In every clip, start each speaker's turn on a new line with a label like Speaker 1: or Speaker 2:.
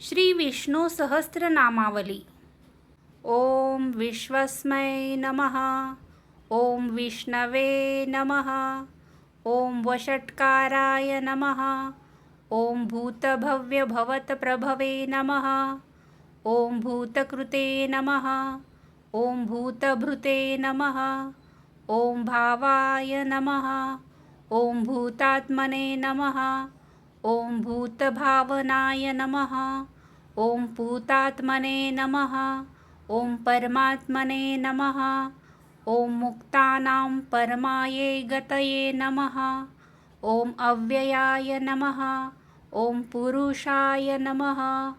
Speaker 1: श्री विष्णु सहस्रनामावली। ओम विश्वस्मै नमः। ओम विष्णवे नमः। ओम वषट्काराय नमः। ओम भूतभव्यभवतप्रभवे नमः। ओम भूतकृते नमः। ओम भूतभृते नमः। ओम भावाय नमः। ओम भूतात्मने नमः। ओम भूतभावनाय नमः। ओम पूतात्मने नमः। ओम परमात्मने नमः। ओम मुक्तानां परमाये गतये नमः। ओम अव्ययाय नमः। ओम पुरुषाय नमः।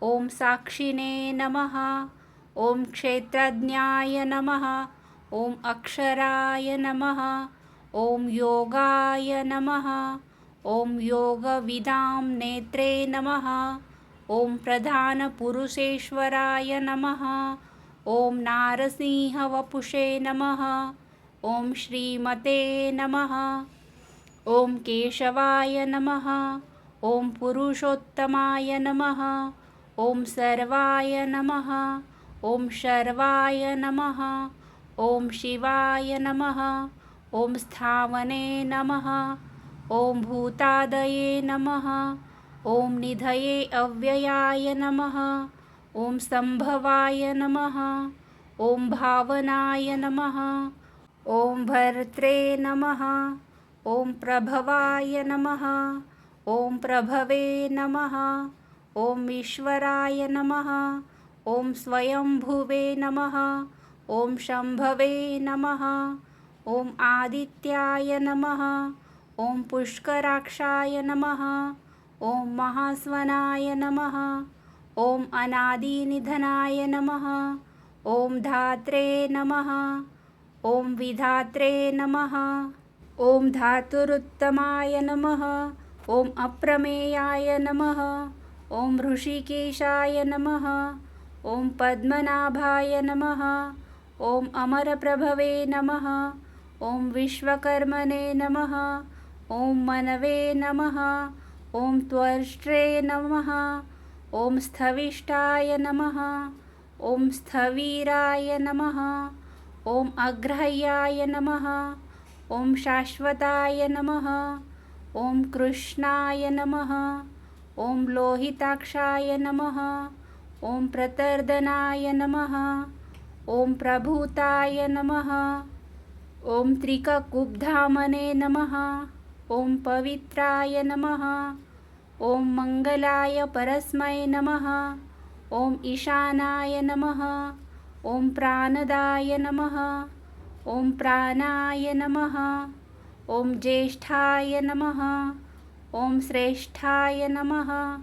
Speaker 1: ओम साक्षिणे नमः। ओम क्षेत्रज्ञाय नमः। ओम अक्षराय नमः। ओम योगाय नमः। ओम योगविदां नेत्रे नमः। ओम प्रधानपुरुषेश्वराय नमः। ओम नारसिंहवपुषे नमः। ओम श्रीमते नमः। ओम केशवाय नमः। ओम पुरुषोत्तमाय नमः। ओम सर्वाय नमः। ओम शर्वाय नमः। ओम शिवाय नमः। ओम स्थावने नमः। ओम भूतादये नमः। ओम निधये अव्ययाय नमः। ओम संभवाय नमः। ओम भावनाय नमः। ओम भर्त्रे नमः। ओम प्रभवाय नमः। ओम प्रभवे नमः। ओम ईश्वराय नमः। ओम स्वयंभुवे नमः। ओम शंभवे नमः। ओम आदित्याय नमः। ओम पुष्कराक्षाय नमः। ओम महास्वनाय नमः। ओम अनादिनिधनाय नमः। ओम धात्रे नमः। ओम विधात्रे नमः। ओम धातुरुत्तमाय नमः। ओम अप्रमेयाय नमः। ओम ऋषिकेशाय नमः। ओम पद्मनाभाय नमः। ओम अमरप्रभवे नमः। ओम विश्वकर्मणे नमः। ओम मनवे नमः। ओम त्वर्ष्ट्रे नमः। ओम स्थविष्ठाय नमः। ओम स्थवीराय नमः। ओम अग्रह्याय नमः। ओम शाश्वताय नमः। ओम कृष्णाय नमः। ओम लोहिताक्षाय नमः। ओम प्रतर्दनाय नमः। ओम प्रभूताय नमः। ओम त्रिककुब्धामने नमः। ओम पवित्राय नमः। ओम मंगलाय परस्मै नमः। ओम ईशानाय नमः। ओम प्राणदाय नमः। ओम प्राणाय नमः। ओम ज्येष्ठाय नमः। ओम श्रेष्ठाय नमः।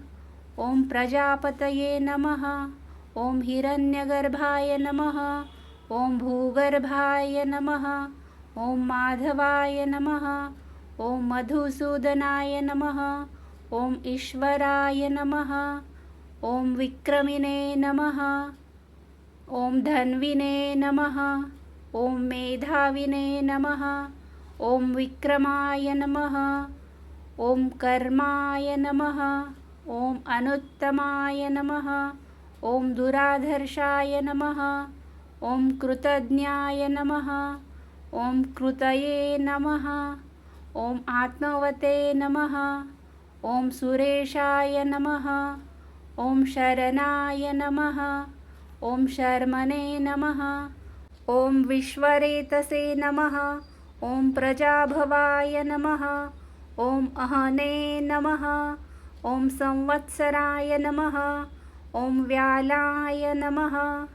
Speaker 1: ओम प्रजापतये नमः। ओम हिरण्यगर्भाय नमः। ओम भूगर्भाय नमः। ओम माधवाय नमः। ओम मधुसूदनाय नमः। ओम ईश्वराय नमः। ओम विक्रमिणे नमः। ओम धन्विने नमः। ओम मेधाविने नमः। ओम विक्रमाय नमः। ओम कर्माय नमः। ओम अनुत्तमाय नमः। ओम दुराधर्षाय नमः। ओम कृतज्ञाय नमः। ओम कृतये नमः। ओम आत्मवते नमः। ओम सुरेशाय नमः। ओम शरणाय नमः। ओम शर्मणे नमः। ओम विश्वरेतसे नमः। ओम प्रजाभवाय नमः। ओम अहने नमः। ओम संवत्सराय नमः। ओम व्यालाय नमः।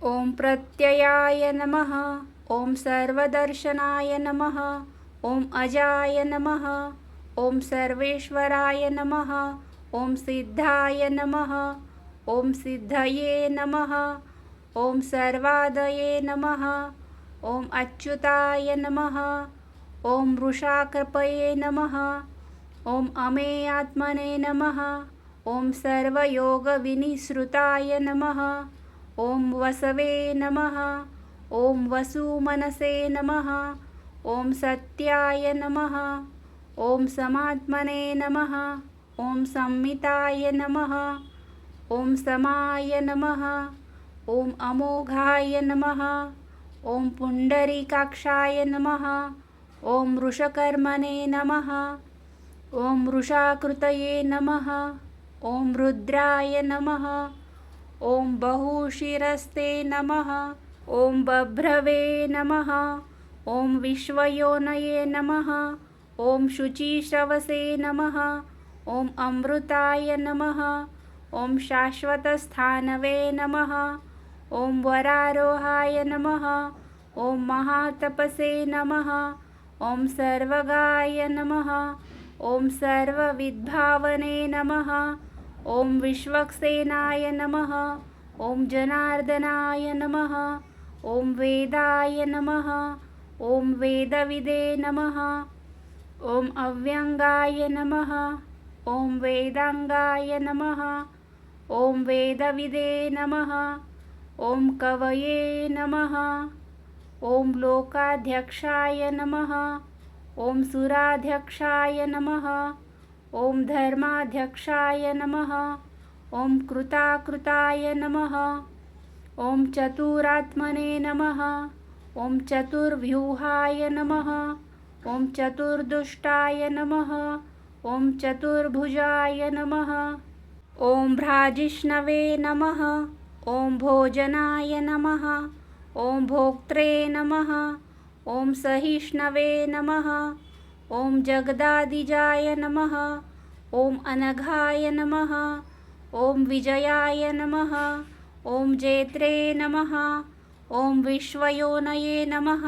Speaker 1: ओम प्रत्ययाय नमः। ओम सर्वदर्शनाय नमः। ओम अजाय नमः। ओम सर्वेश्वराय नमः। ओम सिद्धाय नमः। ओम सिद्धये नमः। ओम सर्वादये नमः। ओम अच्युताय नमः। ओम वृषाकृपये नमः। ओम अमेयात्मने नमः। ओम सर्वयोगविनिसृताय नमः। ओम वसवे नमः। ओम वसुमनसे नमः। ओम सत्याय नमः। ओम समात्मने नमः। ओम संमिताय नमः। ॐ समाय नमः। ॐ अमोघाय नमः। ॐ पुण्डरीकाक्षाय नमः। ॐ वृषकर्मणे नमः। ॐ वृषाकृतये नमः। ॐ रुद्राय नमः। ॐ बहुशिरस्ते नमः। ॐ बभ्रवे नमः। ॐ विश्वयोनये नमः। ॐ शुचिश्रवसे नमः। ॐ अमृताय नमः। ॐ शाश्वतस्थानवे नमः। ॐ वरारोहाय नमः। ॐ महातपसे नमः। ॐ सर्वगाय नमः। ॐ सर्वविद्भावने नमः। ॐ विश्वक्सेनाय नमः। ॐ जनार्दनाय नमः। ॐ वेदाय नमः। ॐ वेदविदे नमः। ॐ अव्यङ्गाय नमः। ॐ वेदाङ्गाय नमः। ॐ वेदविदे नमः। ॐ कवये नमः। ॐ लोकाध्यक्षाय नमः। ॐ सुराध्यक्षाय नमः। ॐ धर्माध्यक्षाय नमः। ॐ कृताकृताय नमः। ॐ चतुरात्मने नमः। ॐ चतुर्व्यूहाय नमः। ॐ चतुर्दुष्टाय नमः। ॐ चतुर्भुजाय नमः। ॐ भ्राजिष्णवे नमः। ॐ भोजनाय नमः। ॐ भोक्त्रे नमः। ॐ सहिष्णवे नमः। ॐ जगदादिजाय नमः। ॐ अनघाय नमः। ॐ विजयाय नमः। ॐ जेत्रे नमः। ॐ विश्वयोनये नमः।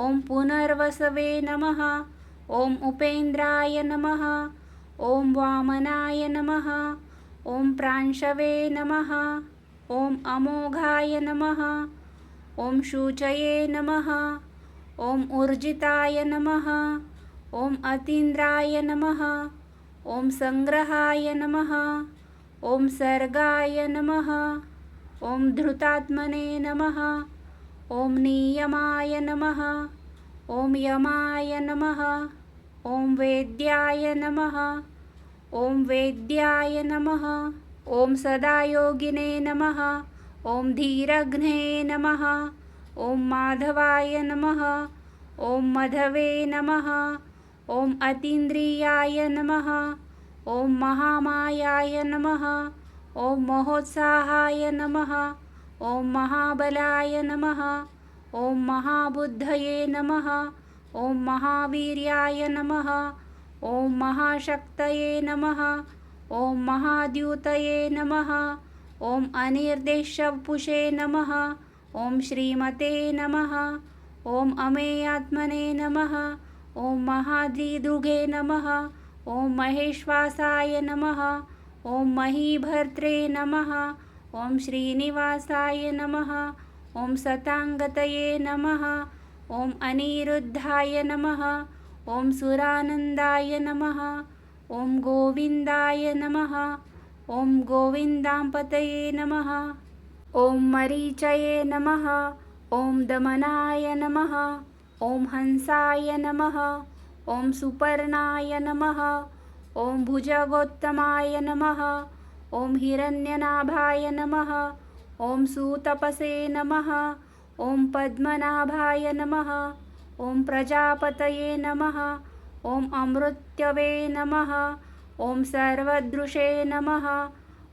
Speaker 1: ॐ पुनर्वसवे नमः। ॐ उपेन्द्राय नमः। ॐ वामनाय नमः। ॐ प्रांशवे नमः। ॐ अमोघाय नमः। ॐ शूचये नमः। ॐ ऊर्जिताय नमः। ॐ अतीन्द्राय नमः। ॐ संग्रहाय नमः। ॐ सर्गाय नमः। ॐ धृतात्मने नमः। ॐ नियमाय नमः। ॐ यमाय नमः। ॐ वेद्याय नमः। ॐ वेद्याय नमः। ॐ सदायोगिने नमः। ॐ धीरघ्ने नमः। ॐ माधवाय नमः। ॐ मधवे नमः। ॐ अतीन्द्रियाय नमः। ॐ महामायाय नमः। ॐ महोत्साहाय नमः। ॐ महाबलाय नमः। ॐ महाबुद्धये नमः। ॐ महावीर्याय नमः। ॐ महाशक्तये नमः। ॐ महाद्युतये नमः। ॐ अनिर्देशपुषे नमः। ॐ श्रीमते नमः। ॐ अमेयात्मने नमः। ॐ महाद्रिदृगे नमः। ॐ महेश्वासाय नमः। ॐ महीभर्त्रे नमः। ॐ श्रीनिवासाय नमः। ॐ सताङ्गतये नमः। ॐ अनिरुद्धाय नमः। ॐ सुरानन्दाय नमः। ॐ गोविन्दाय नमः। ॐ गोविन्दाम्पतये नमः। ॐ मरीचये नमः। ॐ दमनाय नमः। ॐ हंसाय नमः। ॐ सुपर्णाय नमः। ॐ भुजगोत्तमाय नमः। ॐ हिरण्यनाभाय नमः। ॐ सुतपसे नमः। ॐ पद्मनाभाय नमः। ॐ प्रजापतये नमः। ॐ अमृत्यवे नमः। ॐ सर्वदृशे नमः।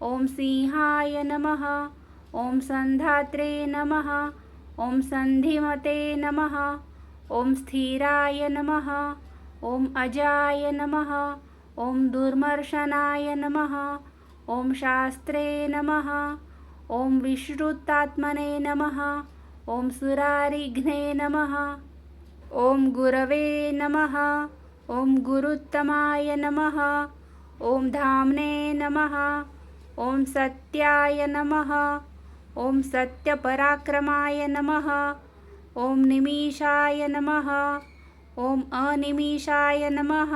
Speaker 1: ॐ सिंहाय नमः। ॐ सन्धात्रे नमः। ॐ सन्धिमते नमः। ॐ स्थिराय नमः। ॐ अजाय नमः। ॐ दुर्मर्शनाय नमः। ॐ शास्त्रे नमः। ॐ विश्रुतात्मने नमः। ॐ सुरारिघ्ने नमः। ॐ गुरवे नमः। ॐ गुरुत्तमाय नमः। ॐ धाम्ने नमः। ॐ सत्याय नमः। ॐ सत्यपराक्रमाय नमः। ॐ निमीषाय नमः। ॐ अनिमीषाय नमः।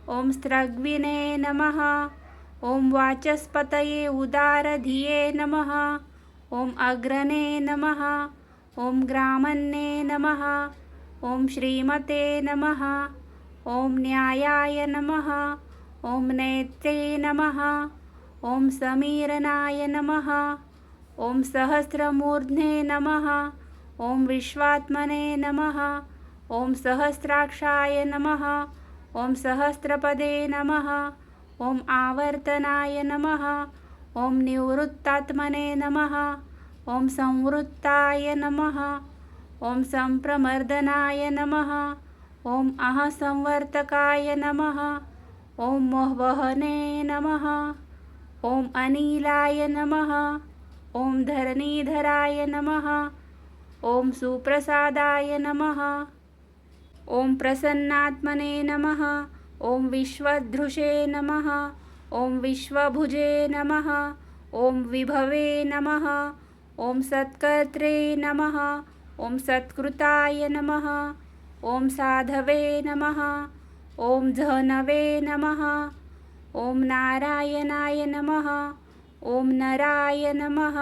Speaker 1: ॐ स्त्रग्विने नमः। ॐ वाचस्पतये उदारधिये नमः। ॐ अग्रणे नमः। ॐ ग्रामन्ने नमः। ॐ श्रीमते नमः। ॐ न्यायाय नमः। ॐ नेत्रे नमः। ॐ समीरनाय नमः। ॐ सहस्रमूर्ध्ने नमः। ॐ विश्वात्मने नमः। ॐ सहस्राक्षाय नमः। ॐ सहस्रपदे नमः। ॐ आवर्तनाय नमः। ॐ निवृत्तात्मने नमः। ॐ संवृत्ताय नमः। ॐ सम्प्रमर्दनाय नमः। ॐ अहसंवर्तकाय नमः। ॐ मोहवहने नमः। ॐ अनिलाय नमः। ॐ धरणीधराय नमः। ॐ सुप्रसादाय नमः। ॐ प्रसन्नात्मने नमः। ॐ विश्वधृषे नमः। ॐ विश्वभुजे नमः। ॐ विभवे नमः। ॐ सत्कर्त्रे नमः। ॐ सत्कृताय नमः। ॐ साधवे नमः। ॐ झनवे नमः। ॐ नारायणाय नमः। ॐ नराय नमः।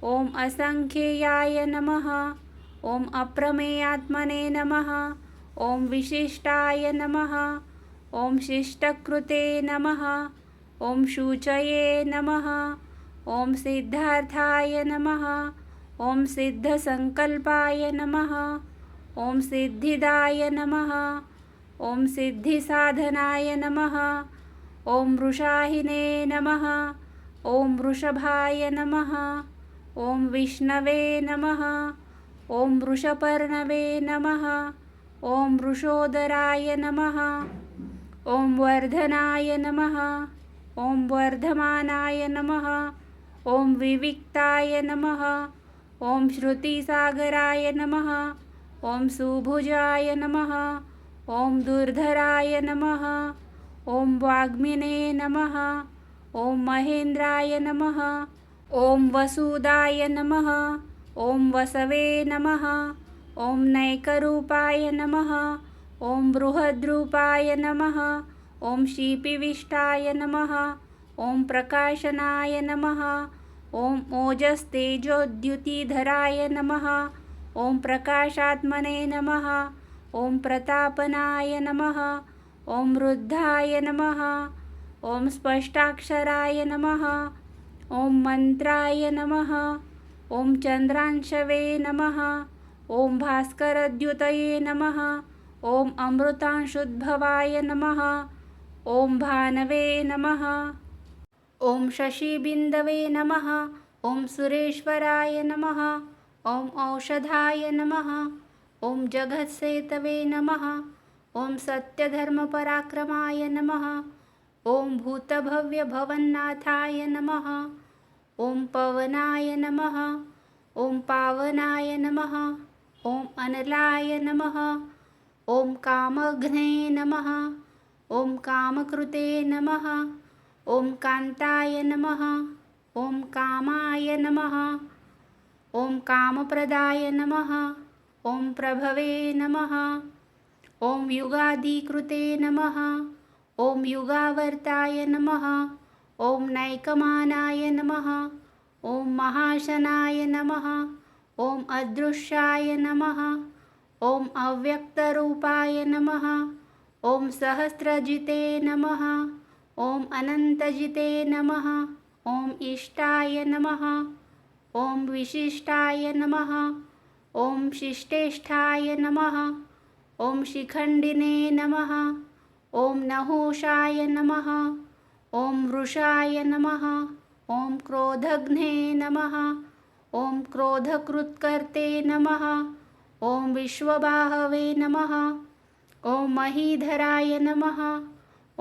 Speaker 1: ॐ असंख्येयाय नमः। ॐ अप्रमेयात्मने नमः। ॐ विशिष्टाय नमः। ॐ शिष्टकृते नमः। ॐ शुचये नमः। ॐ सिद्धार्थाय नमः। ॐ सिद्धसंकल्पाय नमः। ॐ सिद्धिदाय नमः। ॐ सिद्धिसाधनाय नमः। ॐ वृषाहिने नमः। ॐ वृषभाय नमः। ॐ विष्णवे नमः। ॐ वृषपर्णवे नमः। ॐ वृषोदराय नमः। ॐ वर्धनाय नमः। ॐ वर्धमानाय नमः। ॐ विविक्ताय नमः। ॐ श्रुतिसागराय नमः। ॐ सुभुजाय नमः। ॐ दुर्धराय नमः। ॐ वाग्मिने नमः। ॐ महेन्द्राय नमः। ॐ वसुदाय नमः। ॐ वसवे नमः। ॐ नैकरूपाय नमः। ॐ बृहद्रूपाय नमः। ॐ शीपिविष्टाय नमः। ॐ प्रकाशनाय नमः। ॐ ओजस्तेजोद्युतिधराय नमः। ॐ प्रकाशात्मने नमः। ॐ प्रतापनाय नमः। ॐ वृद्धाय नमः। ॐ स्पष्टाक्षराय नमः। ॐ मन्त्राय नमः। ॐ चन्द्रांशवे नमः। ॐ भास्करद्युतये नमः। ॐ अमृतांशुद्भवाय नमः। ॐ भानवे नमः। ॐ शशिबिन्दवे नमः। ॐ सुरेश्वराय नमः। ॐ औषधाय नमः। ॐ जगत्सेतवे नमः। ॐ सत्यधर्मपराक्रमाय नमः। ॐ भूतभव्यभवन्नाथाय नमः। ॐ पवनाय नमः। ॐ पावनाय नमः। ॐ अनलाय नमः। ॐ कामघ्ने नमः। ॐ कामकृते नमः। ॐ कान्ताय नमः। ॐ कामाय नमः। ॐ कामप्रदाय नमः। ॐ प्रभवे नमः। ॐ युगादिकृते नमः। ॐ युगावर्ताय नमः। ॐ नैकमानाय नमः। ॐ महाशनाय नमः। ॐ अदृश्याय नमः। ॐ अव्यक्तरूपाय नमः। ॐ सहस्रजिते नमः। ॐ अनन्तजिते नमः। ॐ इष्टाय नमः। ॐ विशिष्टाय नमः। ॐ शिष्टेष्ठाय नमः। ॐ शिखण्डिने नमः। ॐ नहुषाय नमः। ॐ वृषाय नमः। ॐ क्रोधघ्ने नमः। ॐ क्रोधकृत्कर्ते नमः। ॐ विश्वबाहवे नमः। ॐ महीधराय नमः।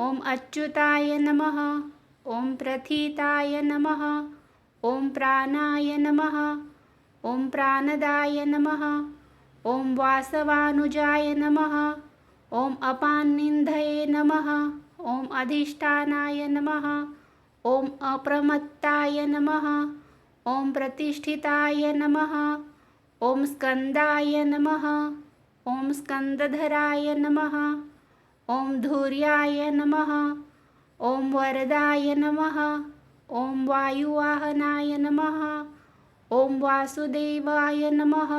Speaker 1: ॐ अच्युताय नमः। ॐ प्रथिताय नमः। ॐ प्राणाय नमः। ॐ प्राणदाय नमः। ॐ वासवानुजाय नमः। ॐ अपान्निन्धये नमः। ॐ अधिष्ठानाय नमः। ॐ अप्रमत्ताय नमः। ॐ प्रतिष्ठिताय नमः। ॐ स्कन्दाय नमः। ॐ स्कन्दधराय नमः। ॐ धूर्याय नमः। ॐ वरदाय नमः। ॐ वायुवाहनाय नमः। ॐ वासुदेवाय नमः।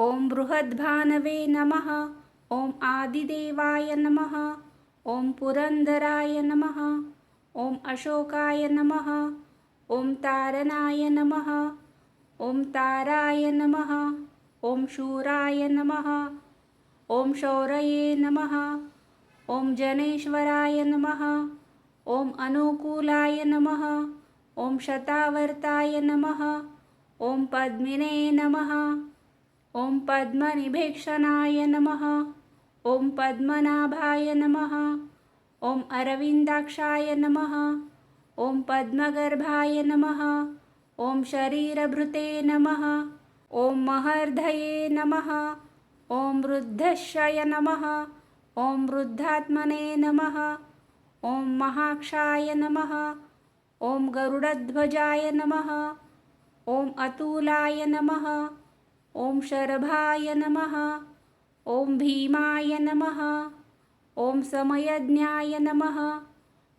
Speaker 1: ॐ बृहद्भानवे नमः। ॐ आदिदेवाय नमः। ॐ पुरन्दराय नमः। ॐ अशोकाय नमः। ॐ तारणाय नमः। ॐ ताराय नमः। ॐ शूराय नमः। ॐ शौरये नमः। ॐ जनेश्वराय नमः। ॐ अनुकूलाय नमः। ॐ शतावर्ताय नमः। ॐ पद्मिने नमः। ॐ पद्मनिभीक्षणाय नमः। ॐ पद्मनाभाय नमः। ॐ अरविन्दाक्षाय नमः। ॐ पद्मगर्भाय नमः। ॐ शरीरभृते नमः। ॐ महर्धये नमः। ॐ वृद्धश्रय नमः। ॐ वृद्धात्मने नमः। ॐ महाक्षाय नमः। ॐ गरुडध्वजाय नमः। ॐ अतुलाय नमः। ॐ शरभाय नमः। ॐ भीमाय नमः। ॐ समयज्ञाय नमः।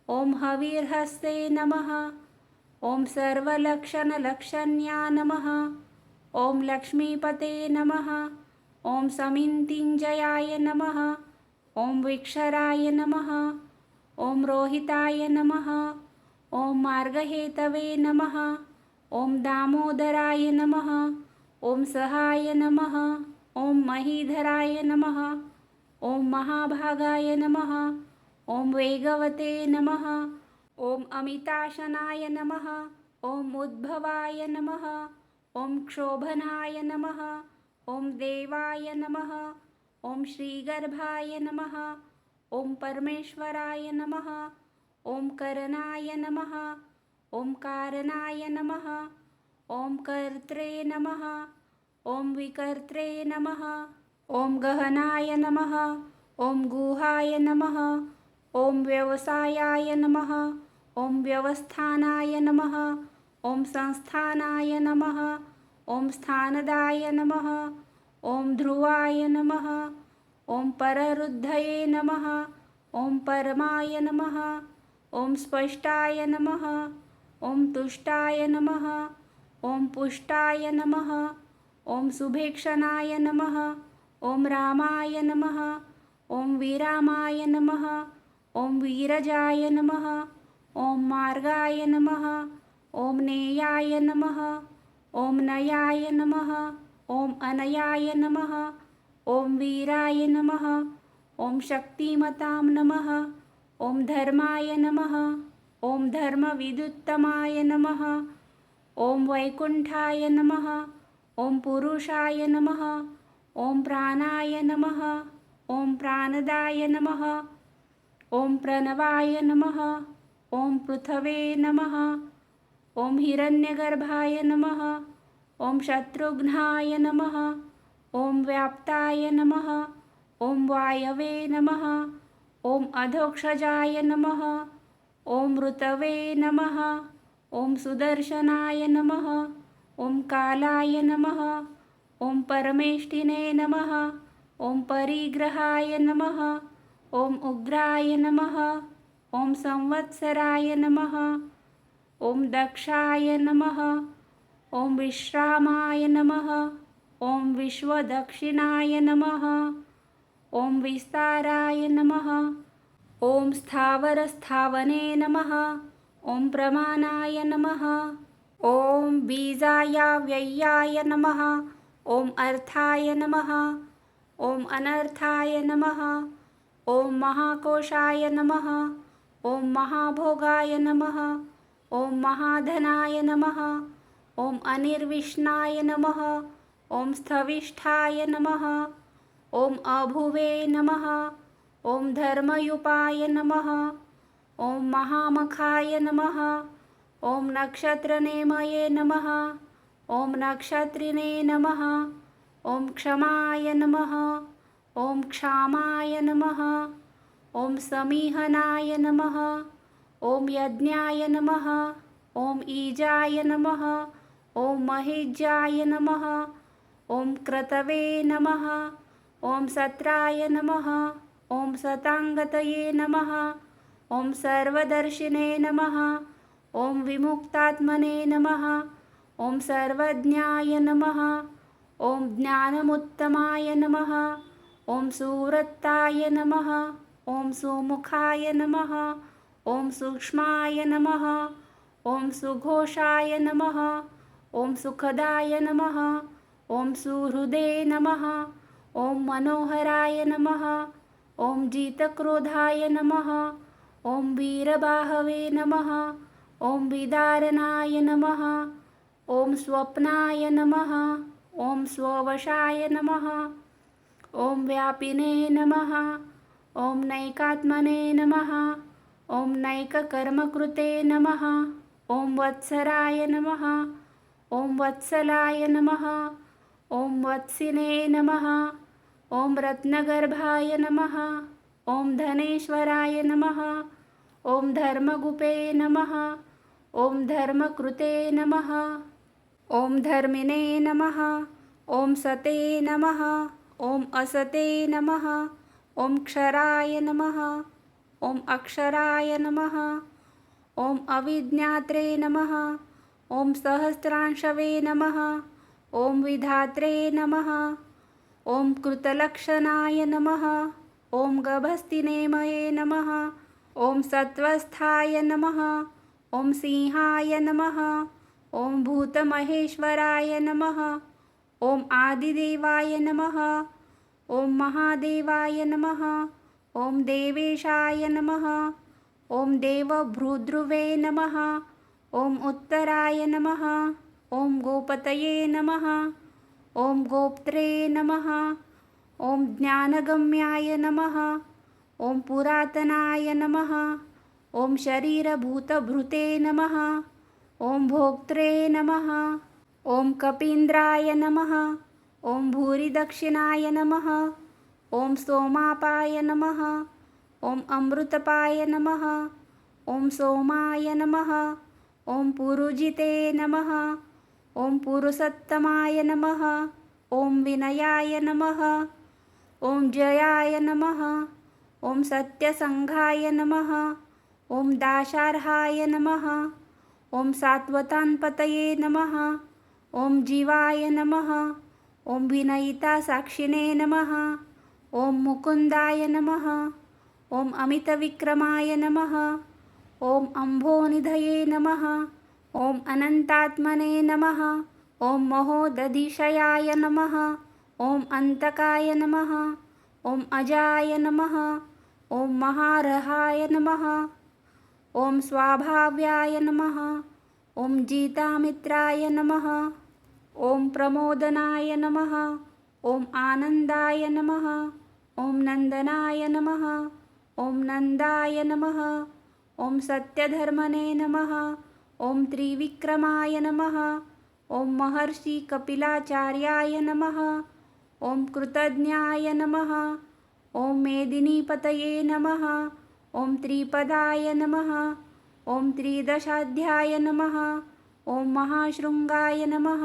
Speaker 1: ॐ हविर्हस्ते नमः। ॐ सर्वलक्षणलक्षण्या नमः। ॐ लक्ष्मीपते नमः। ॐ समितिञ्जयाय नमः। ॐ विक्षराय नमः। ॐ रोहिताय नमः। ॐ मार्गहेतवे नमः। ॐ दामोदराय नमः। ॐ सहाय नमः। ॐ महीधराय नमः। ॐ महाभागाय नमः। ॐ वेगवते नमः। ॐ अमिताशनाय नमः। ॐ उद्भवाय नमः। ॐ क्षोभनाय नमः। ॐ देवाय नमः। ॐ श्रीगर्भाय नमः। ॐ परमेश्वराय नमः। ॐ करणाय नमः। ॐ कारणाय नमः। ॐ कर्त्रे नमः। ॐ विकर्त्रे नमः। ॐ गहनाय नमः। ॐ गुहाय नमः। ॐ व्यवसायाय नमः। ॐ व्यवस्थानाय नमः। ॐ संस्थानाय नमः। ॐ स्थानदाय नमः। ॐ ध्रुवाय नमः। ॐ पररुद्धये नमः। ॐ परमाय नमः। ॐ स्पष्टाय नमः। ॐ तुष्टाय नमः। ॐ पुष्टाय नमः। ॐ सुभीक्षणाय नमः। ॐ रामाय नमः। ॐ विरामाय नमः। ॐ वीरजाय नमः। ॐ मार्गाय नमः। ॐ नेयाय नमः। ॐ नयाय नमः। ॐ अनयाय नमः। ॐ वीराय नमः। ॐ शक्तिमतां नमः। ॐ धर्माय नमः। ॐ धर्मविदुत्तमाय नमः। ॐ वैकुण्ठाय नमः। ॐ पुरुषाय नमः। ॐ प्राणाय नमः। ॐ प्राणदाय नमः। ॐ प्रणवाय नमः। ॐ पृथवे नमः। ॐ हिरण्यगर्भाय नमः। ॐ शत्रुघ्नाय नमः। ॐ व्याप्ताय नमः। ॐ वायवे नमः। ॐ अधोक्षजाय नमः। ॐ ऋतवे नमः। ॐ सुदर्शनाय नमः। ॐ कालाय नमः। ॐ परमेष्टिने नमः। ॐ परिग्रहाय नमः। ॐ उग्राय नमः। ॐ संवत्सराय नमः। ॐ दक्षाय नमः। ॐ विश्रामाय नमः। ॐ विश्वदक्षिणाय नमः। ॐ विस्ताराय नमः। ॐ स्थावरस्थावने नमः। ॐ प्रमाणाय नमः। ॐ बीजायाव्ययाय नमः। ॐ अर्थाय नमः। ॐ अनर्थाय नमः। ॐ महाकोशाय नमः। ॐ महाभोगाय नमः। ॐ महाधनाय नमः। ॐ अनिर्विष्णाय नमः। ॐ स्थविष्ठाय नमः। ॐ अभुवे नमः। ॐ धर्मयुपाय नमः। ॐ महामखाय नमः। ॐ नक्षत्रनेमये नमः। ॐ नक्षत्रिणे नमः। ॐ क्षमाय नमः। ॐ क्षामाय नमः। ॐ समीहनाय नमः। ॐ यज्ञाय नमः। ॐ ईजाय नमः। ॐ महिज्याय नमः। ॐ क्रतवे नमः। ॐ सत्राय नमः। ॐ सताङ्गतये नमः। ॐ सर्वदर्शिने नमः। ॐ विमुक्तात्मने नमः। ॐ सर्वज्ञाय नमः। ॐ ज्ञानमुत्तमाय नमः। ॐ सुवृत्ताय नमः। ॐ सुमुखाय नमः। ॐ सूक्ष्माय नमः। ॐ सुघोषाय नमः। ॐ सुखदाय नमः। ॐ सुहृदे नमः। ॐ मनोहराय नमः। ॐ जितक्रोधाय नमः। ॐ वीरबाहवे नमः। ॐ विदारणाय नमः। ॐ स्वप्नाय नमः। ॐ स्ववशाय नमः। ॐ व्यापिने नमः। ॐ नैकात्मने नमः। ॐ नैककर्मकृते नमः। ॐ वत्सराय नमः। ॐ वत्सलाय नमः। ॐ वत्सिने नमः। ॐ रत्नगर्भाय नमः। ॐ धनेश्वराय नमः। ॐ धर्मगुपे नमः। ॐ धर्मकृते नमः। ॐ धर्मिणे नमः। ॐ सते नमः। ॐ असते नमः। ॐ क्षराय नमः। ॐ अक्षराय नमः। ॐ अविज्ञात्रे नमः। ॐ सहस्रांशवे नमः। ॐ विधात्रे नमः। ॐ कृतलक्षणाय नमः। ॐ गभस्तिनेमये नमः। ॐ सत्वस्थाय नमः। ॐ सिंहाय नमः। ॐ भूतमहेश्वराय नमः। ॐ आदिदेवाय नमः। ॐ महादेवाय नमः। ॐ देवेशाय नमः। ॐ देवभ्रूद्रुवे नमः। ॐ उत्तराय नमः। ॐ गोपतये नमः। ॐ गोप्त्रे नमः। ॐ ज्ञानगम्याय नमः। ॐ पुरातनाय नमः। ॐ शरीरभूतभृते नमः। ॐ भोक्त्रे नमः। ॐ कपीन्द्राय नमः। ॐ भूरिदक्षिणाय नमः। ॐ सोमापाय नमः। ॐ अमृतपाय नमः। ॐ सोमाय नमः। ॐ पुरुजिते नमः। ॐ पुरुषोत्तमाय नमः। ॐ विनयाय नमः। ॐ जयाय नमः। ॐ सत्यसङ्घाय नमः। ॐ दाशार्हाय नमः। ॐ सात्वतान्पतये नमः। ॐ जीवाय नमः। ॐ विनयितासाक्षिणे नमः। ॐ मुकुन्दाय नमः। ॐ अमितविक्रमाय नमः। ॐ अम्भोनिधये नमः। ॐ अनन्तात्मने नमः। ॐ महोदधिशयाय नमः। ॐ अन्तकाय नमः। ॐ अजाय नमः। ॐ महारहाय नमः। ॐ स्वाभाव्याय नमः। ॐ जितामित्राय नमः। ॐ प्रमोदनाय नमः। ॐ आनन्दाय नमः। ॐ नन्दनाय नमः। ॐ नन्दाय नमः। ॐ सत्यधर्मने नमः। ॐ त्रिविक्रमाय नमः। ॐ महर्षिकपिलाचार्याय नमः। ॐ कृतज्ञाय नमः। ॐ मेदिनीपतये नमः। ॐ त्रिपदाय नमः। ॐ त्रिदशाध्याय नमः। ॐ महाशृङ्गाय नमः।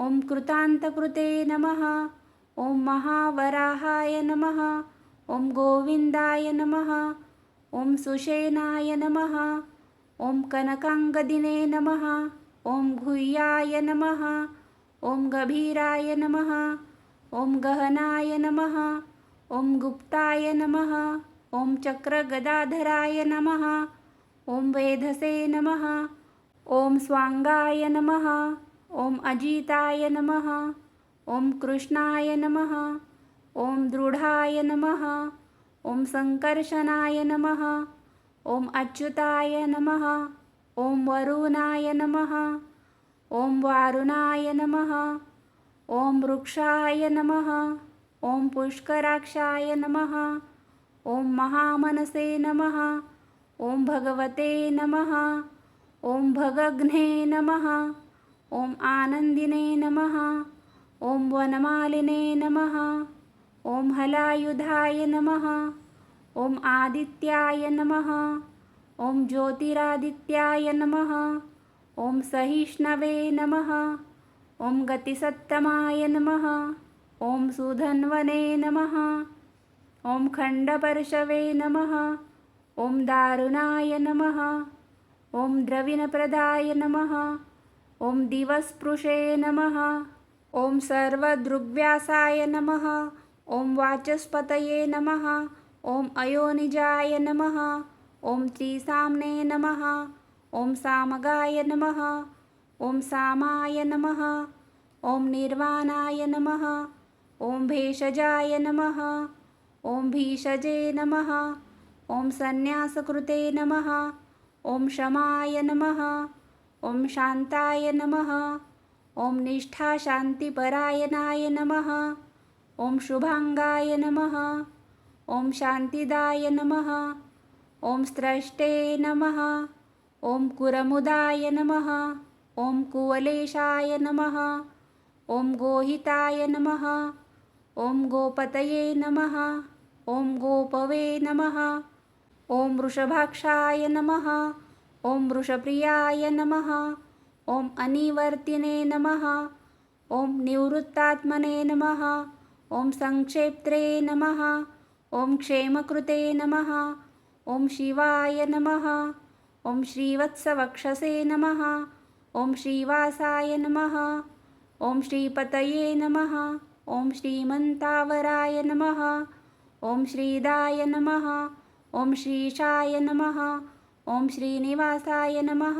Speaker 1: ॐ कृतान्तकृते नमः। ॐ महावराहाय नमः। ॐ गोविन्दाय नमः। ॐ सुषेणाय नमः। ॐ कनकाङ्गदिने नमः। ॐ गुह्याय नमः। ॐ गभीराय नमः। ॐ गहनाय नमः। ॐ गुप्ताय नमः। ॐ चक्रगदाधराय नमः। ॐ वेधसे नमः। ॐ स्वाङ्गाय नमः। ॐ अजिताय नमः। ॐ कृष्णाय नमः। ॐ दृढाय नमः। ॐ सङ्कर्षणाय नमः। ॐ अच्युताय नमः। ॐ वरुणाय नमः। ॐ वारुणाय नमः। ॐ वृक्षाय नमः। ॐ पुष्कराक्षाय नमः। ॐ महामनसे नमः। ॐ भगवते नमः। ॐ भगघ्ने नमः। ॐ आनन्दिने नमः। ॐ वनमालिने नमः। ॐ हलायुधाय नमः। ॐ आदित्याय नमः। ॐ ज्योतिरादित्याय नमः। ॐ सहिष्णवे नमः। ॐ गतिसत्तमाय नमः। ॐ सुधन्वने नमः। ॐ खण्डपर्शवे नमः। ॐ दारुणाय नमः। ॐ द्रविणप्रदाय नमः। ॐ दिवस्पृशे नमः। ॐ सर्वदृग्व्यासाय नमः। ॐ वाचस्पतये नमः। ॐ अयोनिजाय नमः। ॐ त्रिसाम्ने नमः। ॐ सामगाय नमः। ॐ सामाय नमः। ॐ निर्वाणाय नमः। ॐ भेषजाय नमः। ॐ भीषजे नमः। ॐ संन्यासकृते नमः। ॐ शमाय नमः। ॐ शान्ताय नमः। ॐ निष्ठाशान्तिपरायणाय नमः। ॐ शुभाङ्गाय नमः। ॐ शान्तिदाय नमः। ॐ स्रष्टे नमः। ॐ कुरमुदाय नमः। ॐ कुवलेशाय नमः। ॐ गोहिताय नमः। ॐ गोपतये नमः। ॐ गोपवे नमः। ॐ वृषभाक्षाय नमः। ॐ वृषप्रियाय नमः। ॐ अनिवर्तिने नमः। ॐ निवृत्तात्मने नमः। ॐ संक्षेप्त्रे नमः। ॐ क्षेमकृते नमः। ॐ शिवाय नमः। ॐ श्रीवत्सवक्षसे नमः। ॐ श्रीवासाय नमः। ॐ श्रीपतये नमः। ॐ श्रीमन्तावराय नमः। ॐ श्रीदाय नमः। ॐ श्रीशाय नमः। ॐ श्रीनिवासाय नमः।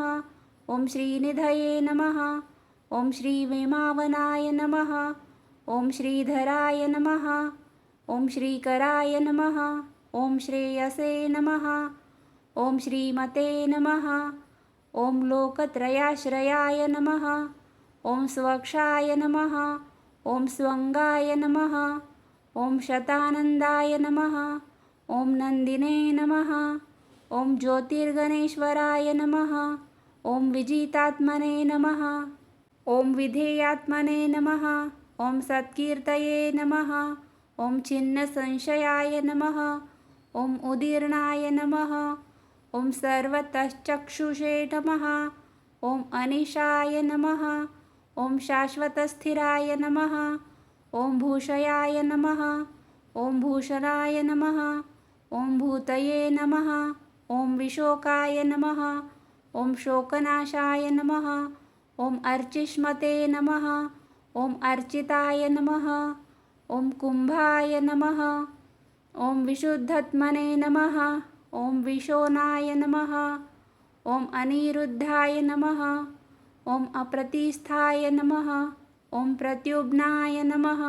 Speaker 1: ॐ श्रीनिधये नमः। ॐ श्रीविमावनाय नमः। ॐ श्रीधराय नमः। ॐ श्रीकराय नमः। ॐ श्रेयसे नमः। ॐ श्रीमते नमः। ॐ लोकत्रयाश्रयाय नमः। ॐ स्वक्षाय नमः। ॐ स्वङ्गाय नमः। ॐ शतानन्दाय नमः। ॐ नन्दिने नमः। ॐ ज्योतिर्गणेश्वराय नमः। ॐ विजितात्मने नमः। ॐ विधेयात्मने नमः। ॐ सत्कीर्तये नमः। ॐ छिन्नसंशयाय नमः। ॐ उदीर्णाय नमः। ॐ सर्वतश्चक्षुषे नमः। ॐ अनिशाय नमः। ॐ शाश्वतस्थिराय नमः। ॐ भूषयाय नमः। ॐ भूषणाय नमः। ॐ भूतये नमः। ॐ विशोकाय नमः। ॐ शोकनाशाय नमः। ॐ अर्चिष्मते नमः। ॐ अर्चिताय नमः। ॐ कुम्भाय नमः। ॐ विशुद्धात्मने नमः। ॐ विशोनाय नमः। ॐ अनिरुद्धाय नमः। ॐ अप्रतिस्थाय नमः। ॐ प्रत्युब्नाय नमः।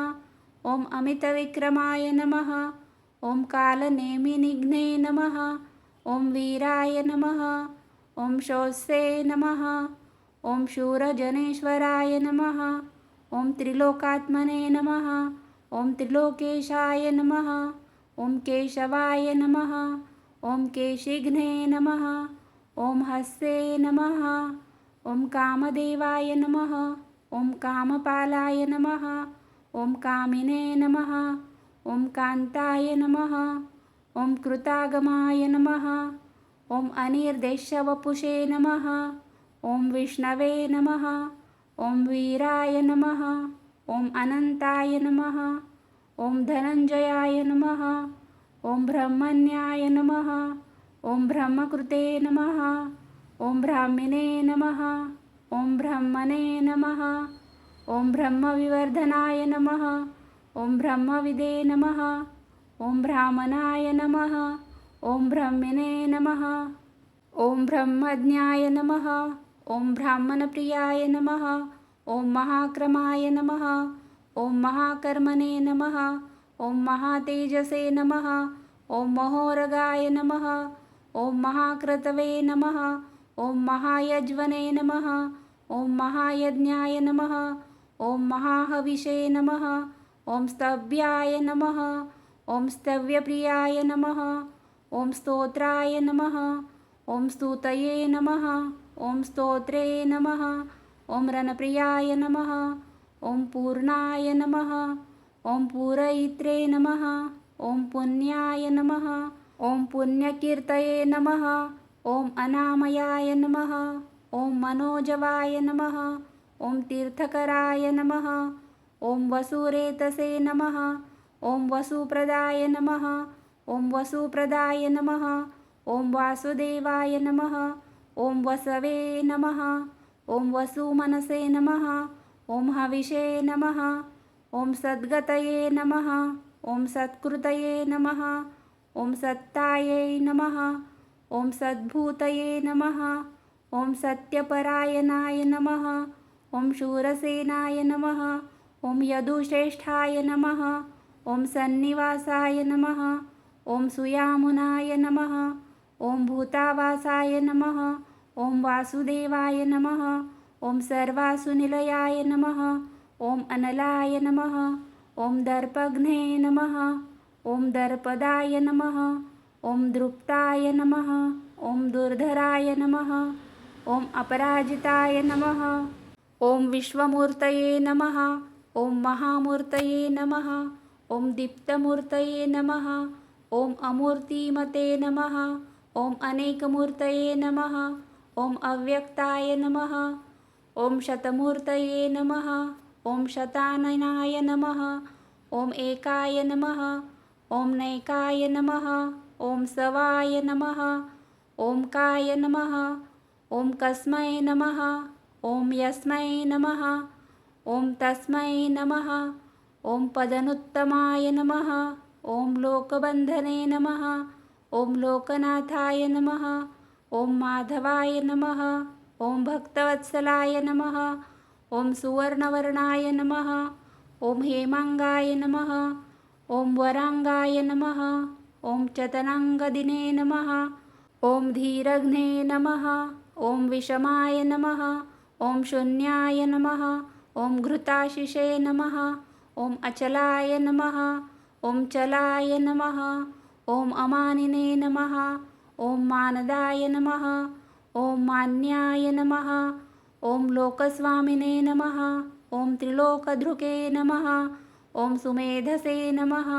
Speaker 1: ॐ अमितविक्रमाय नमः। ॐ कालनेमिनिघ्ने नमः। ॐ वीराय नमः। ॐ शौसे नमः। ॐ शूरजनेश्वराय नमः। ॐ त्रिलोकात्मने नमः। ॐ त्रिलोकेशाय नमः। ॐ केशवाय नमः। ॐ केशिघ्ने नमः। ॐ हस्ते नमः। ॐ कामदेवाय नमः। ॐ कामपालाय नमः। ॐ कामिने नमः। ॐ कान्ताय नमः। ॐ कृतागमाय नमः। ॐ अनिर्देशवपुषे नमः। ॐ विष्णवे नमः। ॐ वीराय नमः। ॐ अनन्ताय नमः। ॐ धनञ्जयाय नमः। ॐ ब्रह्मण्याय नमः। ॐ ब्रह्मकृते नमः। ॐ ब्राह्मिणे नमः। ॐ ब्रह्मणे नमः। ॐ ब्रह्मविवर्धनाय नमः। ॐ ब्रह्मविदे नमः। ॐ ब्राह्मणाय नमः। ॐ ब्रह्मिणे नमः। ॐ ब्रह्मज्ञाय नमः। ॐ ब्राह्मणप्रियाय नमः। ॐ महाक्रमाय नमः। ॐ महाकर्मणे नमः। ॐ महातेजसे नमः। ॐ महोरगाय नमः। ॐ महाक्रतवे नमः। ॐ महायज्वने नमः। ॐ महायज्ञाय नमः। ॐ महाहविषे नमः। ॐ स्तव्याय नमः। ॐ स्तव्यप्रियाय नमः। ॐ स्तोत्राय नमः। ॐ स्तुतये नमः। ॐ स्तोत्रे नमः। ॐ रणप्रियाय नमः। ॐ पूर्णाय नमः। ॐ पूरयित्रे नमः। ॐ पुण्याय नमः। ॐ पुण्यकीर्तये नमः। ॐ अनामयाय नमः। ॐ मनोजवाय नमः। ॐ तीर्थकराय नमः। ॐ वसुरेतसे नमः। ॐ वसुप्रदाय नमः। ॐ वसुप्रदाय नमः। ॐ वासुदेवाय नमः। ॐ वसवे नमः। ॐ वसुमनसे नमः। ॐ हविषे नमः। ॐ सद्गतये नमः। ॐ सत्कृतये नमः। ॐ सत्तायै नमः। ॐ सद्भूतये नमः। ॐ सत्यपरायणाय नमः। ॐ शूरसेनाय नमः। ॐ यदुश्रेष्ठाय नमः। ॐ सन्निवासाय नमः। ॐ सुयामुनाय नमः। ॐ भूतावासाय नमः। ॐ वासुदेवाय नमः। ॐ सर्वासुनिलयाय नमः। ॐ अनलाय नमः। ॐ दर्पघ्ने नमः। ॐ दर्पदाय नमः। ॐ दृप्ताय नमः। ॐ दुर्धराय नमः। ॐ अपराजिताय नमः। ॐ विश्वमूर्तये नमः। ॐ महामूर्तये नमः। ॐ दीप्तमूर्तये नमः। ॐ अमूर्तिमते नमः। ॐ अनेकमूर्तये नमः। ॐ अव्यक्ताय नमः। ॐ शतमूर्तये नमः। ॐ शताननाय नमः। ॐ एकाय नमः। ॐ नैकाय नमः। ॐ सवाय नमः। ॐ काय नमः। ॐ कस्मै नमः। ॐ यस्मै नमः। ॐ तस्मै नमः। ॐ पदनुत्तमाय नमः। ॐ लोकबन्धने नमः। ॐ लोकनाथाय नमः। ॐ माधवाय नमः। ॐ भक्तवत्सलाय नमः। ॐ सुवर्णवर्णाय नमः। ॐ हेमांगाय नमः। ॐ वरांगाय नमः। ॐ चतनांगदिने नमः। ॐ धीरघ्ने नमः। ॐ विषमाय नमः। ॐ शून्याय नमः। ॐ घृताशिषे नमः। ॐ अचलाय नमः। ॐ चलाय नमः। ॐ अमानिने नमः। ॐ मानदाय नमः। ॐ मान्याय नमः। ॐ लोकस्वामिने नमः। ॐ त्रिलोकधृके नमः। ॐ सुमेधसे नमः।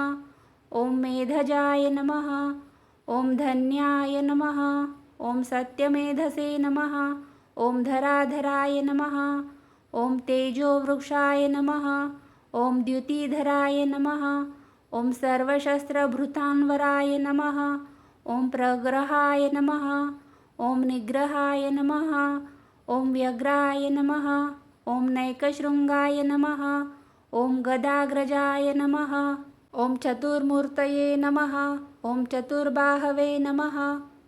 Speaker 1: ॐ मेधजाय नमः। ॐ धन्याय नमः। ॐ सत्यमेधसे नमः। ॐ धराधराय नमः। ॐ तेजोवृक्षाय नमः। ॐ द्युतिधराय नमः। ॐ सर्वशस्त्रभृतान्वराय नमः। ॐ प्रग्रहाय नमः। ॐ निग्रहाय नमः। ॐ व्यग्राय नमः। ॐ नैकशृङ्गाय नमः। ॐ गदाग्रजाय नमः। ॐ चतुर्मूर्तये नमः। ॐ चतुर्बाहवे नमः।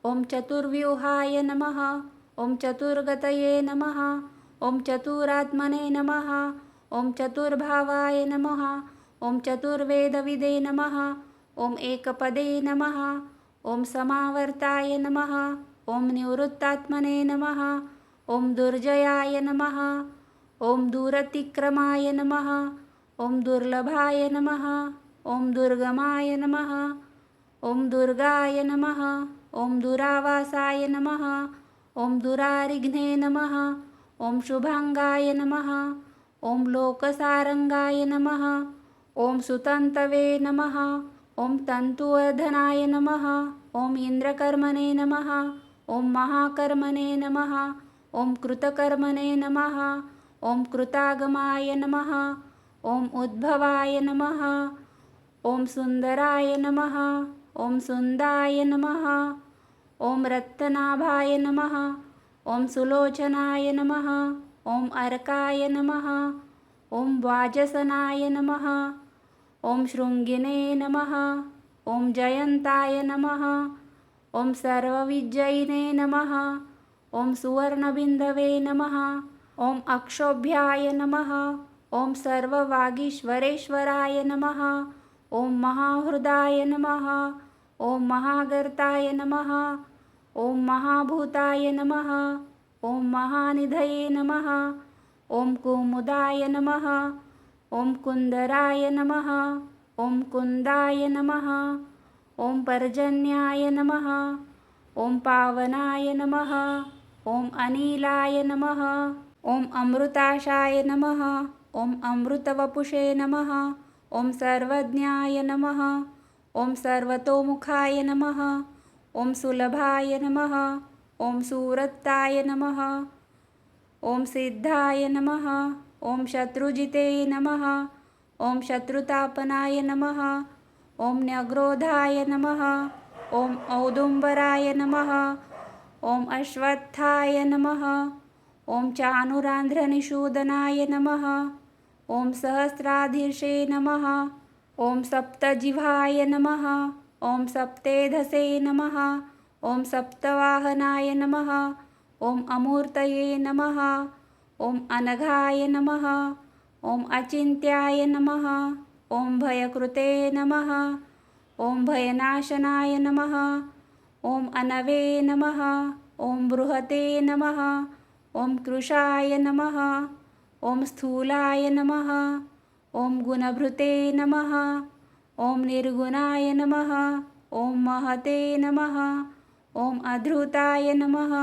Speaker 1: ॐ चतुर्व्यूहाय नमः। ॐ चतुर्गतये नमः। ॐ चतुरात्मने नमः। ॐ चतुर्भावाय नमः। ॐ चतुर्वेदविदे नमः। ॐ एकपदे नमः। ॐ समावर्ताय नमः। ॐ निवृत्तात्मने नमः। ॐ दुर्जयाय नमः। ॐ दूरतिक्रमाय नमः। ॐ दुर्लभाय नमः। ॐ दुर्गमाय नमः। ॐ दुर्गाय नमः। ॐ दुरावासाय नमः। ॐ दुरारिघ्ने नमः। ॐ शुभांगाय नमः। ॐ लोकसारंगाय नमः। ॐ सुतन्तवे नमः। ॐ तन्तुवर्धनाय नमः। ॐ इन्द्रकर्मणे नमः। ॐ महाकर्मणे नमः। ॐ कृतकर्मणे नमः। ॐ कृतागमाय नमः। ॐ उद्भवाय नमः। ॐ सुन्दराय नमः। ॐ सुन्दाय नमः। ॐ रत्नाभाय नमः। ॐ सुलोचनाय नमः। ॐ अर्काय नमः। ॐ वाजसनाय नमः। ॐ शृङ्गिने नमः। ॐ जयन्ताय नमः। ॐ सर्वविजयिने नमः। ॐ सुवर्णबिन्दवे नमः। ॐ अक्षोभ्याय नमः। ॐ सर्ववागीश्वरेश्वराय नमः। ॐ महाहृदाय नमः। ॐ महागर्ताय नमः। ॐ महाभूताय नमः। ॐ महानिधये नमः। ॐ कुमुदाय नमः। ॐ कुन्दराय नमः। ॐ कुन्दाय नमः। ॐ पर्जन्याय नमः। ॐ पावनाय नमः। ॐ अनिलाय नमः। ॐ अमृताशाय नमः। ॐ अमृतवपुषे नमः। ॐ सर्वज्ञाय नमः। ॐ सर्वतोमुखाय नमः। ॐ सुलभाय नमः। ॐ सुवृत्ताय नमः। ॐ सिद्धाय नमः। ॐ शत्रुजिते नमः। ॐ शत्रुतापनाय नमः। ॐ न्यग्रोधाय नमः। ॐ औदुम्बराय नमः। ॐ अश्वत्थाय नमः। ॐ चाणूरान्ध्रनिषूदनाय नमः। ॐ सहस्राधीर्षे नमः। ॐ सप्तजिह्वाय नमः। ॐ सप्तेधसे नमः। ॐ सप्तवाहनाय नमः। ॐ अमूर्तये नमः। ॐ अनघाय नमः। ॐ अचिन्त्याय नमः। ॐ भयकृते नमः। ॐ भयनाशनाय नमः। ॐ अनवे नमः। ॐ बृहते नमः। ॐ कृशाय नमः। ॐ स्थूलाय नमः। ॐ गुणभृते नमः। ॐ निर्गुणाय नमः। ॐ महते नमः। ॐ अधृताय नमः।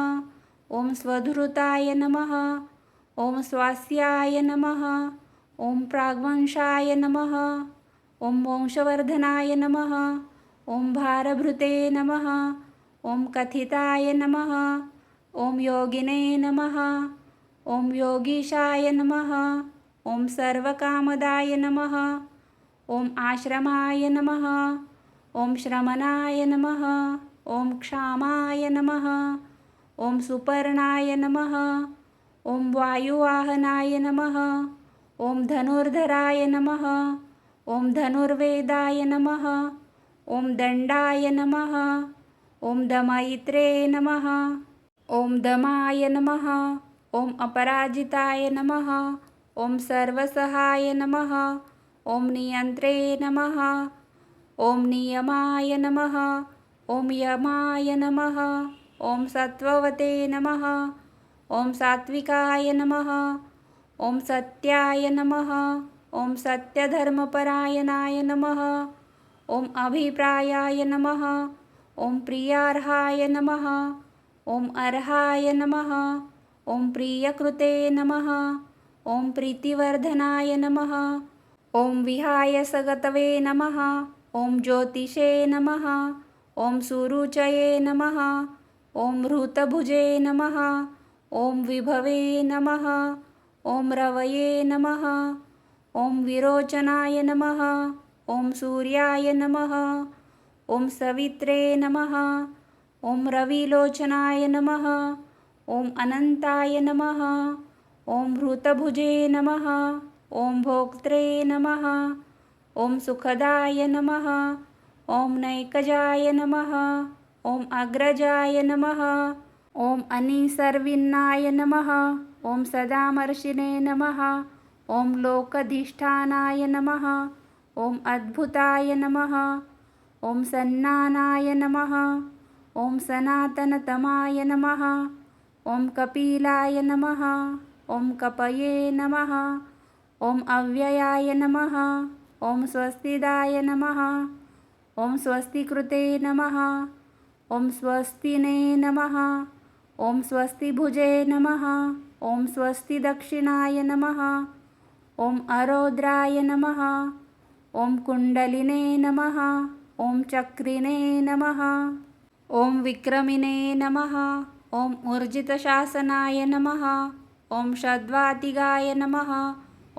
Speaker 1: ॐ स्वधृताय नमः। ॐ स्वास्याय नमः। ॐ प्राग्वंशाय नमः। ॐ वंशवर्धनाय नमः। ॐ भारभृते नमः। ॐ कथिताय नमः। ॐ योगिने नमः। ॐ योगीशाय नमः। ॐ सर्वकामदाय नमः। ॐ आश्रमाय नमः। ॐ श्रमणाय नमः। ॐ क्षामाय नमः। ॐ सुपर्णाय नमः। ॐ वायुवाहनाय नमः। ॐ धनुर्धराय नमः। ॐ धनुर्वेदाय नमः। ॐ दण्डाय नमः। ॐ दमयित्रे नमः। ॐ दमाय नमः। ॐ अपराजिताय नमः। ॐ सर्वसहाय नमः। ॐ नियन्त्रे नमः। ॐ नियमाय नमः। ॐ यमाय नमः। ॐ सत्त्ववते नमः। ॐ सात्विकाय नमः। ॐ सत्याय नमः। ॐ सत्यधर्मपरायणाय नमः। ॐ अभिप्रायाय नमः। ॐ प्रियार्हाय नमः। ॐ अर्हाय नमः। ॐ प्रियकृते नमः। ॐ प्रीतिवर्धनाय नमः। ॐ विहायसगतवे नमः। ॐ ज्योतिषे नमः। ॐ सुरुचये नमः। ॐ हृतभुजे नमः। ॐ विभवे नमः। ॐ रवये नमः। ॐ विरोचनाय नमः। ॐ सूर्याय नमः। ॐ सवित्रे नमः। ॐ रविलोचनाय नमः। ॐ अनन्ताय नमः। ॐ हृतभुजे नमः। ॐ भोक्त्रे नमः। ॐ सुखदाय नमः। ॐ नैकजाय नमः। ॐ अग्रजाय नमः। ॐ अनिसर्विन्नाय नमः। ॐ सदामर्शिने नमः। ॐ लोकधिष्ठानाय नमः। ॐ अद्भुताय नमः। ॐ सन्नानाय नमः। ॐ सनातनतमाय नमः। ॐ कपिलाय नमः। ॐ कपये नमः। ॐ अव्ययाय नमः। ॐ स्वस्तिदाय नमः। ॐ स्वस्तिकृते नमः। ॐ स्वस्तिने नमः। ॐ स्वस्तिभुजे नमः। ॐ स्वस्तिदक्षिणाय नमः। ॐ अरौद्राय नमः। ॐ कुण्डलिने नमः। ॐ चक्रिणे नमः। ॐ विक्रमिणे नमः। ॐ ऊर्जितशासनाय नमः। ॐ षड्वातिगाय नमः।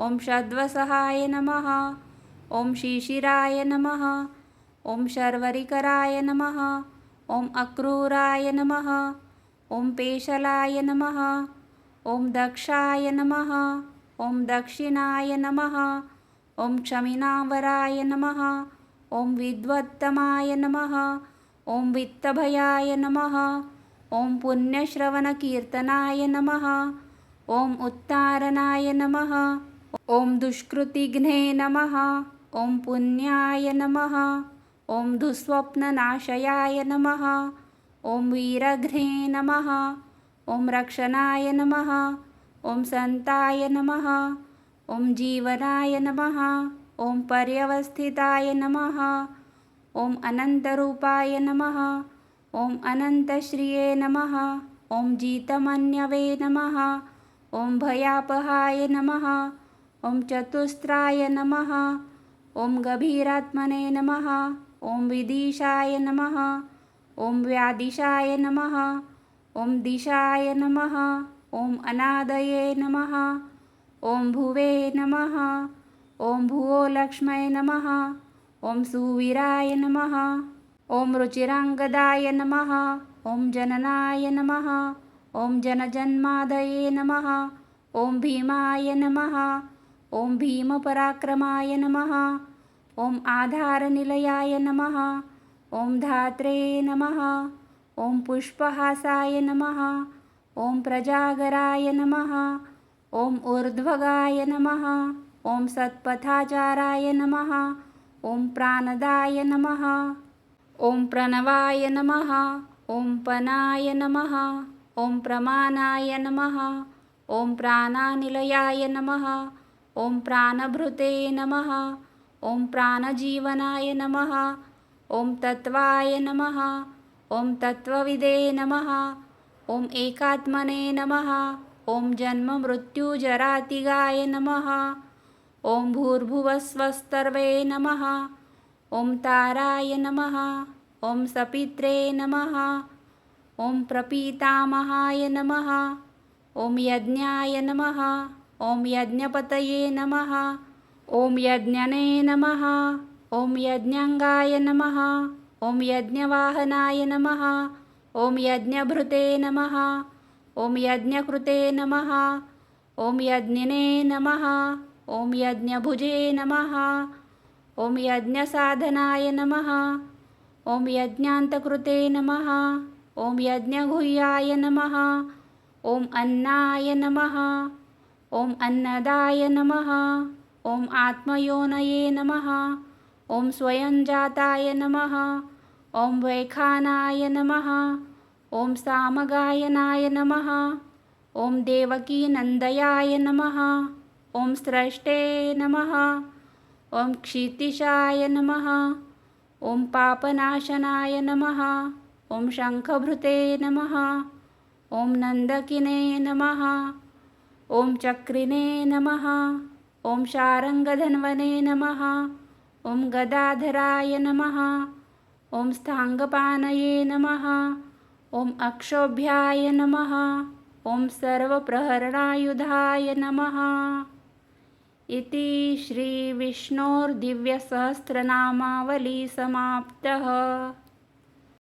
Speaker 1: ॐ षड्वसहाय नमः। ॐ शिशिराय नमः। ॐ शर्वरिकराय नमः। ॐ अक्रूराय नमः। ॐ पेशलाय नमः। ॐ दक्षाय नमः। ॐ दक्षिणाय नमः। ॐ क्षमिनावराय नमः। ॐ विद्वत्तमाय नमः। ॐ वित्तभयाय नमः। ॐ पुण्यश्रवणकीर्तनाय नमः। ॐ उत्तारणाय नमः। ॐ दुष्कृतिघ्ने नमः। ॐ पुण्याय नमः। ॐ दुःस्वप्ननाशयाय नमः। ॐ वीरघ्ने नमः। ॐ रक्षणाय नमः। ॐ सन्ताय नमः। ॐ जीवनाय नमः। ॐ पर्यवस्थिताय नमः। ॐ अनन्तरूपाय नमः। ॐ अनन्तश्रिये नमः। ॐ जितमन्यवे नमः। ॐ भयापहाय नमः। ॐ चतुस्राय नमः। ॐ गभीरात्मने नमः। ॐ विदिशाय नमः। ॐ व्यादिशाय नमः। ॐ दिशाय नमः। ॐ अनादये नमः। ॐ भुवे नमः। ॐ भुवोलक्ष्मये नमः। ॐ सुवीराय नमः। ॐ रुचिराङ्गदाय नमः। ॐ जननाय नमः। ॐ जनजन्मादये नमः। ॐ भीमाय नमः। ॐ भीमपराक्रमाय नमः। ॐ आधारनिलयाय नमः। ॐ धात्रे नमः। ॐ पुष्पहासाय नमः। ॐ प्रजागराय नमः। ॐ ऊर्ध्वगाय नमः। ॐ सत्पथाचाराय नमः। ॐ प्राणदाय नमः। ॐ प्रणवाय नमः। ॐ पनाय नमः। ॐ प्रमाणाय नमः। ॐ प्राणानिलयाय नमः। ॐ प्राणभृते नमः। ॐ प्राणजीवनाय नमः। ॐ तत्त्वाय नमः। ॐ तत्त्वविदे नमः। ॐ एकात्मने नमः। ॐ जन्ममृत्युजरातिगाय नमः। ॐ भूर्भुवस्वस्तर्वे नमः। ॐ ताराय नमः। ॐ सपित्रे नमः। ॐ प्रपीतामहाय नमः। ॐ यज्ञाय नमः। ॐ यज्ञपतये नमः। ॐ यज्ञने नमः। ॐ यज्ञाङ्गाय नमः। ॐ यज्ञवाहनाय नमः। ॐ यज्ञभृते नमः। ॐ यज्ञकृते नमः। ॐ यज्ञिने नमः। ॐ यज्ञभुजे नमः। ॐ यज्ञसाधनाय नमः। ॐ यज्ञान्तकृते नमः। ॐ यज्ञगुह्याय नमः। ॐ अन्नाय नमः। ॐ अन्नदाय नमः। ॐ आत्मयोनये नमः। ॐ स्वयंजाताय नमः। ॐ वैखानाय नमः। ॐ सामगायनाय नमः। ॐ देवकीनन्दयाय नमः। ॐ स्रष्टे नमः। ॐ क्षितिशाय नमः। ॐ पापनाशनाय नमः। ॐ शङ्खभृते नमः। ॐ नन्दकिने नमः। ॐ चक्रिणे नमः। ॐ शारङ्गधन्वने नमः। ॐ गदाधराय नमः। ॐ स्थाङ्गपाणये नमः। ॐ अक्षोभ्याय नमः। ॐ सर्वप्रहरणायुधाय नमः। इति श्रीविष्णोर्दिव्यसहस्रनामावली समाप्तः।